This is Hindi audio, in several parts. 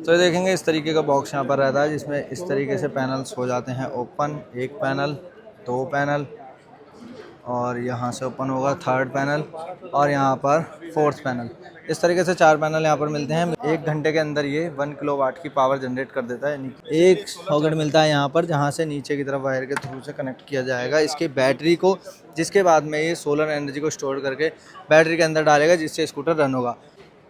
तो ये देखेंगे इस तरीके का बॉक्स यहाँ पर रहता है, जिसमें इस तरीके से पैनल्स हो जाते हैं ओपन। एक पैनल, दो पैनल, और यहाँ से ओपन होगा थर्ड पैनल, और यहाँ पर फोर्थ पैनल। इस तरीके से 4 पैनल यहाँ पर मिलते हैं। 1 घंटे के अंदर ये 1 किलोवाट की पावर जनरेट कर देता है। यानी एक सॉकेट मिलता है यहाँ पर, जहाँ से नीचे की तरफ वायर के थ्रू से कनेक्ट किया जाएगा इसके बैटरी को, जिसके बाद में ये सोलर एनर्जी को स्टोर करके बैटरी के अंदर डालेगा, जिससे स्कूटर रन होगा।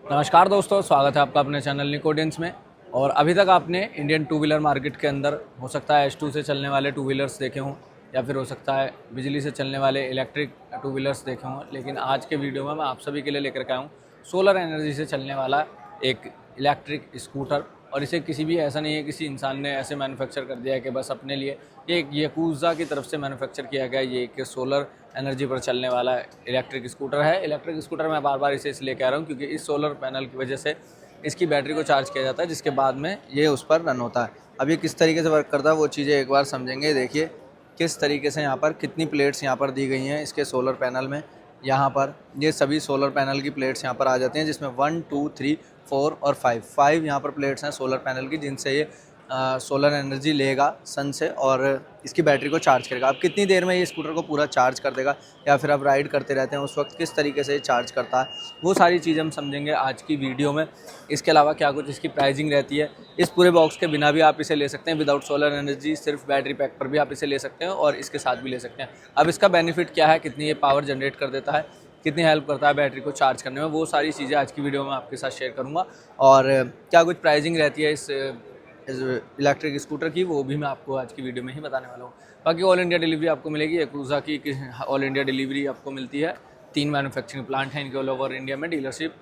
नमस्कार दोस्तों, स्वागत है आपका अपने चैनल निकोडेंस में। और अभी तक आपने इंडियन टू व्हीलर मार्केट के अंदर हो सकता है H2 से चलने वाले टू व्हीलर्स देखे हों, या फिर हो सकता है बिजली से चलने वाले इलेक्ट्रिक टू व्हीलर्स देखे हों। लेकिन आज के वीडियो में मैं आप सभी के लिए लेकर के आया हूँ सोलर एनर्जी से चलने वाला एक इलेक्ट्रिक स्कूटर। और इसे किसी भी ऐसा नहीं है किसी इंसान ने ऐसे मैन्युफैक्चर कर दिया है कि बस अपने लिए। ये एक याकुज़ा की तरफ से मैन्युफैक्चर किया गया ये एक सोलर एनर्जी पर चलने वाला इलेक्ट्रिक स्कूटर है। इलेक्ट्रिक स्कूटर मैं बार बार इसे इसलिए कह रहा हूँ क्योंकि इस सोलर पैनल की वजह से इसकी बैटरी को चार्ज किया जाता है, जिसके बाद में ये उस पर रन होता है। अब ये किस तरीके से वर्क करता है वो चीज़ें एक बार समझेंगे। देखिए किस तरीके से यहाँ पर कितनी प्लेट्स यहाँ पर दी गई हैं इसके सोलर पैनल में। यहाँ पर ये सभी सोलर पैनल की प्लेट्स यहाँ पर आ जाती हैं, जिसमें 1, 2, 3, 4 और 5 यहाँ पर प्लेट्स हैं सोलर पैनल की, जिनसे ये सोलर एनर्जी लेगा सन से और इसकी बैटरी को चार्ज करेगा। अब कितनी देर में ये स्कूटर को पूरा चार्ज कर देगा, या फिर आप राइड करते रहते हैं उस वक्त किस तरीके से ये चार्ज करता है, वो सारी चीज़ें हम समझेंगे आज की वीडियो में। इसके अलावा क्या कुछ इसकी प्राइसिंग रहती है। इस पूरे बॉक्स के बिना भी आप इसे ले सकते हैं, विदाउट सोलर एनर्जी, सिर्फ बैटरी पैक पर भी आप इसे ले सकते हैं और इसके साथ भी ले सकते हैं। अब इसका बेनिफिट क्या है, कितनी ये पावर जनरेट कर देता है, कितनी हेल्प करता है बैटरी को चार्ज करने में, वो सारी चीज़ें आज की वीडियो में आपके साथ शेयर करूँगा। और क्या कुछ प्राइसिंग रहती है इस इलेक्ट्रिक स्कूटर की, वो भी मैं आपको आज की वीडियो में ही बताने वाला हूँ। बाकी ऑल इंडिया डिलीवरी आपको मिलेगी। याकुज़ा की ऑल इंडिया डिलीवरी आपको मिलती है। 3 मैन्युफैक्चरिंग प्लांट हैं इनके ऑल ओवर इंडिया में, डीलरशिप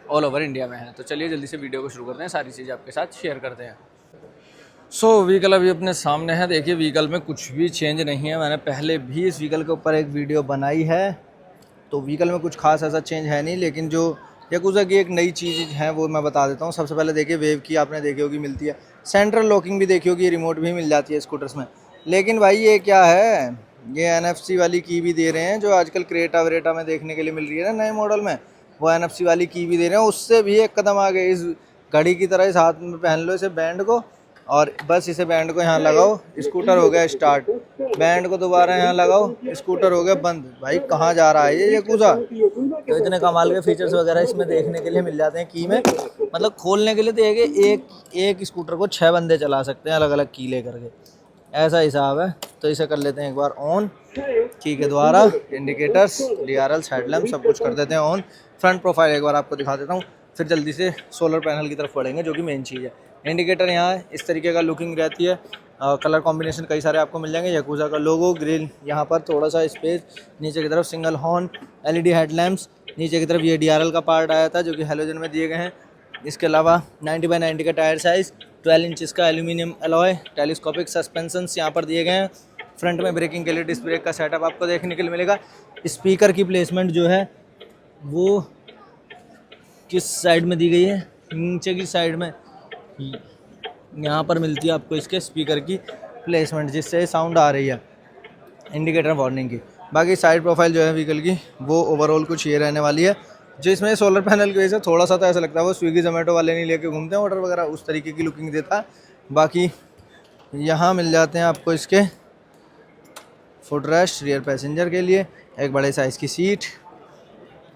ऑल ओवर इंडिया में है। तो चलिए जल्दी से वीडियो को शुरू करते हैं, सारी चीज़ें आपके साथ शेयर करते हैं। व्हीकल अभी अपने सामने है। देखिए व्हीकल में कुछ भी चेंज नहीं है। मैंने पहले भी इस व्हीकल के ऊपर एक वीडियो बनाई है, तो व्हीकल में कुछ खास ऐसा चेंज है नहीं। लेकिन जो याकुज़ा की एक नई चीज़ है वो मैं बता देता हूँ। सबसे पहले देखिए वेव की आपने देखी होगी मिलती है, सेंट्रल लॉकिंग भी देखी होगी, रिमोट भी मिल जाती है स्कूटर्स में। लेकिन भाई ये क्या है, ये NFC वाली की भी दे रहे हैं, जो आजकल क्रेटा वरेटा में देखने के लिए मिल रही है ना नए मॉडल में, वो NFC वाली की भी दे रहे हैं। उससे भी एक कदम आगे, इस घड़ी की तरह इस हाथ में पहन लो इसे बैंड को, और बस इसे बैंड को यहाँ लगाओ, स्कूटर हो गया स्टार्ट। बैंड को दोबारा यहाँ लगाओ, स्कूटर हो गया बंद। भाई कहाँ जा रहा है ये याकुज़ा। तो इतने कमाल के फीचर्स वगैरह इसमें देखने के लिए मिल जाते हैं की में। मतलब खोलने के लिए तो एक स्कूटर को 6 बंदे चला सकते हैं अलग अलग की ले करके, ऐसा हिसाब है। तो इसे कर लेते हैं एक बार ऑन की के द्वारा। इंडिकेटर्स, DRL, हेडलैम्प सब कुछ कर देते हैं ऑन। फ्रंट प्रोफाइल एक बार आपको दिखा देता हूँ, फिर जल्दी से सोलर पैनल की तरफ बढ़ेंगे, जो कि मेन चीज़ है। इंडिकेटर यहाँ है, इस तरीके का लुकिंग रहती है। कलर कॉम्बिनेशन कई सारे आपको मिल जाएंगे। याकुज़ा का लोगो, ग्रिल, यहाँ पर थोड़ा सा स्पेस, नीचे की तरफ सिंगल हॉर्न, LED हेडलैम्प्स, नीचे की तरफ ये DRL का पार्ट आया था जो कि हेलोजन में दिए गए हैं। इसके अलावा 90x90 का टायर साइज़, 12 इंचज़ का एल्यूमिनियम अलॉय, टेलीस्कोपिक सस्पेंशंस यहाँ पर दिए गए हैं। फ्रंट में ब्रेकिंग के लिए डिस्क ब्रेक का सेटअप आपको देखने के लिए मिलेगा। स्पीकर की प्लेसमेंट जो है वो किस साइड में दी गई है, नीचे की साइड में यहाँ पर मिलती है आपको इसके स्पीकर की प्लेसमेंट, जिससे साउंड आ रही है इंडिकेटर वार्निंग की। बाकी साइड प्रोफाइल जो है व्हीकल की वो ओवरऑल कुछ ये रहने वाली है, जो इसमें सोलर पैनल की वजह से थोड़ा सा तो ऐसा लगता है वो स्विगी जोमेटो वाले नहीं लेके घूमते हैं ऑर्डर वगैरह, उस तरीके की लुकिंग देता है। बाकी यहाँ मिल जाते हैं आपको इसके फुटरेस्ट रियर पैसेंजर के लिए, एक बड़े साइज़ की सीट,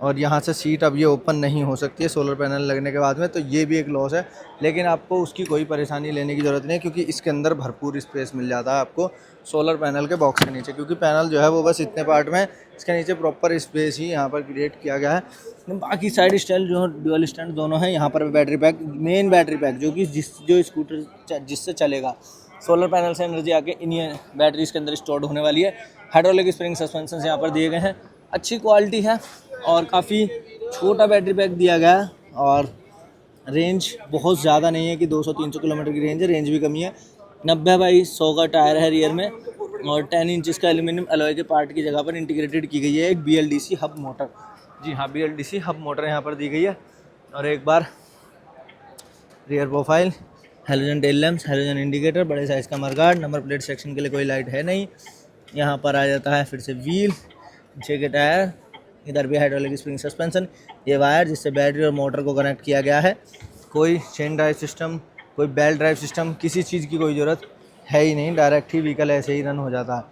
और यहाँ से सीट अब ये ओपन नहीं हो सकती है सोलर पैनल लगने के बाद में, तो ये भी एक लॉस है। लेकिन आपको उसकी कोई परेशानी लेने की ज़रूरत नहीं है, क्योंकि इसके अंदर भरपूर स्पेस मिल जाता है आपको सोलर पैनल के बॉक्स के नीचे, क्योंकि पैनल जो है वो बस इतने पार्ट में, इसके नीचे प्रॉपर स्पेस ही यहाँ पर क्रिएट किया गया है। बाकी साइड स्टाइल जो ड्यूअल स्टैंड दोनों हैं। यहाँ पर battery pack, main battery pack जो कि जो स्कूटर जिससे चलेगा, सोलर पैनल से एनर्जी आके इन बैटरीज के अंदर स्टोर्ड होने वाली है। हाइड्रोलिक स्प्रिंग सस्पेंशन यहाँ पर दिए गए हैं, अच्छी क्वालिटी है और काफ़ी छोटा बैटरी पैक दिया गया है। और रेंज बहुत ज़्यादा नहीं है कि 200-300 किलोमीटर की रेंज है, रेंज भी कमी है। 90x100 का टायर है रियर में, और 10 इंचज़ का एल्यूमिनियम अलॉय के पार्ट की जगह पर इंटीग्रेटेड की गई है एक BLDC हब मोटर। जी हाँ, BLDC हब मोटर यहाँ पर दी गई है। और एक बार rear profile, halogen tail lamps, halogen indicator, बड़े साइज़ का मडगार्ड, नंबर प्लेट सेक्शन के लिए कोई लाइट है नहीं। यहाँ पर आ जाता है फिर से व्हील, पीछे के टायर, इधर भी हाइड्रोलिक स्प्रिंग सस्पेंशन, ये वायर जिससे बैटरी और मोटर को कनेक्ट किया गया है। कोई चेन ड्राइव सिस्टम कोई बेल्ट ड्राइव सिस्टम, किसी चीज़ की कोई ज़रूरत है ही नहीं, डायरेक्ट ही व्हीकल ऐसे ही रन हो जाता है।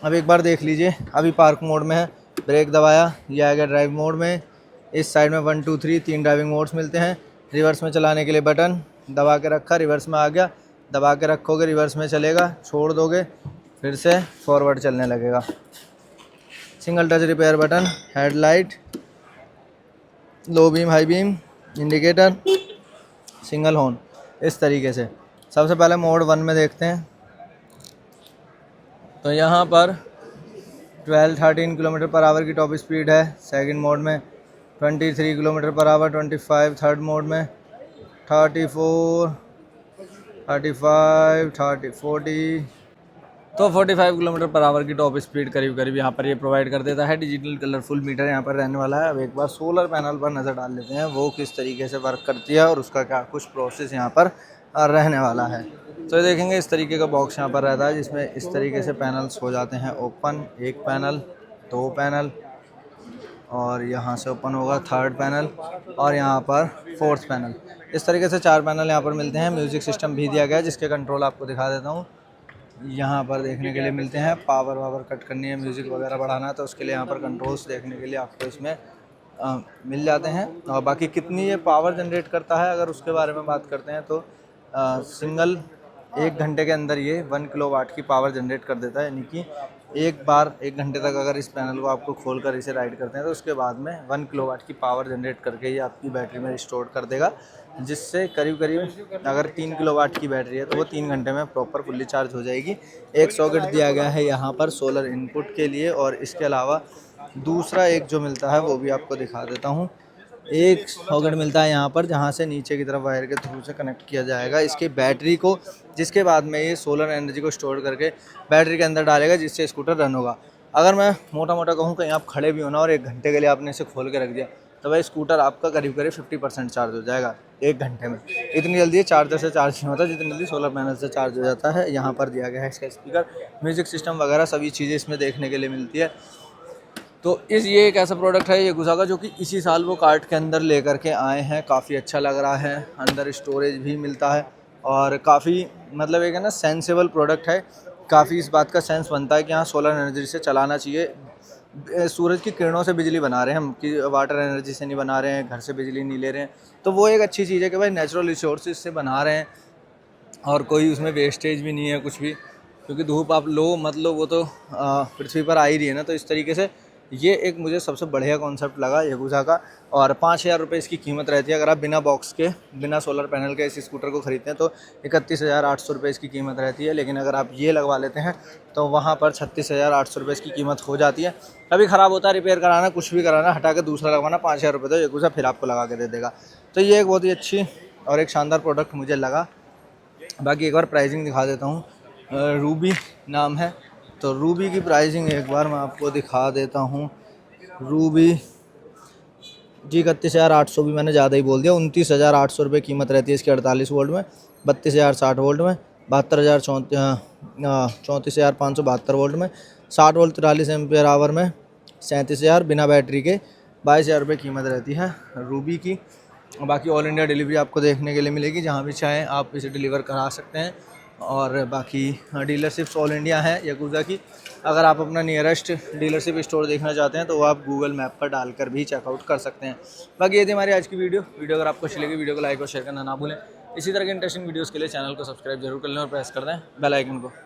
अब एक बार देख लीजिए, अभी पार्क मोड में है, ब्रेक दबाया, ये आ गया ड्राइव मोड में। इस साइड में 1 2 3 3 ड्राइविंग मोड्स मिलते हैं। रिवर्स में चलाने के लिए बटन दबा के रखा, रिवर्स में आ गया, दबा के रखोगे रिवर्स में चलेगा, छोड़ दोगे फिर से फॉरवर्ड चलने लगेगा। Single touch repair button, headlight, low beam, high beam, indicator, single horn, इस तरीके से। सबसे पहले मोड 1 में देखते हैं, तो यहाँ पर 12-13 किलोमीटर पर आवर की टॉप स्पीड है। सेकंड मोड में 23 kilometre per hour, 25 third mode में, 34, 35, 30, 40, तो 45 किलोमीटर पर आवर की टॉप स्पीड करीब करीब यहाँ पर ये प्रोवाइड कर देता है। डिजिटल कलरफुल मीटर यहाँ पर रहने वाला है। अब एक बार सोलर पैनल पर नज़र डाल लेते हैं वो किस तरीके से वर्क करती है और उसका क्या कुछ प्रोसेस यहाँ पर रहने वाला है। तो ये देखेंगे इस तरीके का बॉक्स यहाँ पर रहता है, जिसमें इस तरीके से पैनल्स हो जाते हैं ओपन। एक पैनल, दो पैनल, और यहाँ से ओपन होगा थर्ड पैनल, और यहाँ पर फोर्थ पैनल। इस तरीके से 4 पैनल यहाँ पर मिलते हैं। म्यूज़िक सिस्टम भी दिया गया है, जिसके कंट्रोल आपको दिखा देता हूँ। यहाँ पर देखने के लिए मिलते हैं, पावर वावर कट करनी है, म्यूज़िक वगैरह बढ़ाना है तो उसके लिए यहाँ पर कंट्रोल्स देखने के लिए आपको इसमें मिल जाते हैं। और बाकी कितनी ये पावर जनरेट करता है अगर उसके बारे में बात करते हैं तो सिंगल 1 घंटे के अंदर ये 1 किलोवाट की पावर जनरेट कर देता है। यानी कि एक बार 1 घंटे तक अगर इस पैनल को आपको खोल कर इसे राइड करते हैं तो उसके बाद में 1 किलोवाट की पावर जनरेट करके ये आपकी बैटरी में स्टोर कर देगा, जिससे करीब करीब अगर 3 किलोवाट की बैटरी है तो वो 3 घंटे में प्रॉपर फुल्ली चार्ज हो जाएगी। एक सॉकेट दिया गया है यहाँ पर सोलर इनपुट के लिए, और इसके अलावा दूसरा एक जो मिलता है वो भी आपको दिखा देता हूँ। एक सॉकेट मिलता है यहाँ पर, जहाँ से नीचे की तरफ वायर के थ्रू से कनेक्ट किया जाएगा इसकी बैटरी को, जिसके बाद में ये सोलर एनर्जी को स्टोर करके बैटरी के अंदर डालेगा, जिससे स्कूटर रन होगा। अगर मैं मोटा मोटा कहूँ, कहीं आप खड़े भी हो ना और 1 घंटे के लिए आपने इसे खोल के रख दिया तो भाई स्कूटर आपका करीब करीब 50% चार्ज हो जाएगा 1 घंटे में। इतनी जल्दी ये चार्जर से चार्ज नहीं होता जितनी जल्दी सोलर पैनल से चार्ज हो जाता है। यहाँ पर दिया गया है इसका स्पीकर, म्यूज़िक सिस्टम वगैरह सभी चीज़ें इसमें देखने के लिए मिलती है। तो ये एक ऐसा प्रोडक्ट है याकुज़ा का जो कि इसी साल वो कार्ट के अंदर लेकर के आए हैं। काफ़ी अच्छा लग रहा है, अंदर स्टोरेज भी मिलता है और काफ़ी मतलब एक है ना सेंसेबल प्रोडक्ट है। काफ़ी इस बात का सेंस बनता है कि हाँ सोलर एनर्जी से चलाना चाहिए। सूरज की किरणों से बिजली बना रहे हैं हम, कि वाटर एनर्जी से नहीं बना रहे हैं, घर से बिजली नहीं ले रहे हैं, तो वो एक अच्छी चीज़ है कि भाई नेचुरल रिसोर्सेज से बना रहे हैं और कोई उसमें वेस्टेज भी नहीं है कुछ भी। क्योंकि धूप आप लो मत लो वो तो पृथ्वी पर आ ही रही है ना। तो इस तरीके से ये एक मुझे सबसे बढ़िया कॉन्सेप्ट लगा याकुज़ा का। और 5,000 रुपये इसकी कीमत रहती है। अगर आप बिना बॉक्स के, बिना सोलर पैनल के इस स्कूटर को ख़रीदते हैं तो 31,800 रुपये इसकी कीमत रहती है। लेकिन अगर आप ये लगवा लेते हैं तो वहाँ पर 36,800 रुपये इसकी कीमत हो जाती है। कभी ख़राब होता है, रिपेयर कराना, कुछ भी कराना, हटा के दूसरा लगवाना, 5,000 रुपये तो याकुज़ा फिर आपको लगा के दे देगा। तो ये एक बहुत ही अच्छी और एक शानदार प्रोडक्ट मुझे लगा। बाकी एक बार प्राइसिंग दिखा देता हूँ। रूबी नाम है, तो रूबी की प्राइसिंग एक बार मैं आपको दिखा देता हूँ। रूबी जी 31,800 भी मैंने ज़्यादा ही बोल दिया। 29,800 रुपये कीमत रहती है इसकी 48 वोल्ट में, 32,060 वोल्ट में, 34,572 वोल्ट में, 60 वोल्ट 43 एम्पियर आवर में, 37,000 बिना बैटरी के 22,000 रुपये कीमत रहती है रूबी की। बाकी ऑल इंडिया डिलीवरी आपको देखने के लिए मिलेगी, जहाँ भी चाहें आप इसे डिलीवर करा सकते हैं। और बाकी डीलरशिप्स ऑल इंडिया हैं याकुज़ा की। अगर आप अपना नियरेस्ट डीलरशिप स्टोर देखना चाहते हैं तो वो आप गूगल मैप पर डालकर भी चेकआउट कर सकते हैं। बाकी ये थी हमारी आज की वीडियो अगर आपको अच्छी लगी वीडियो को लाइक और शेयर करना ना भूलें। इसी तरह के इंटरेस्टिंग वीडियोज़ के लिए चैनल को सब्सक्राइब जरूर कर लें और प्रेस कर दें बेल आइकन को।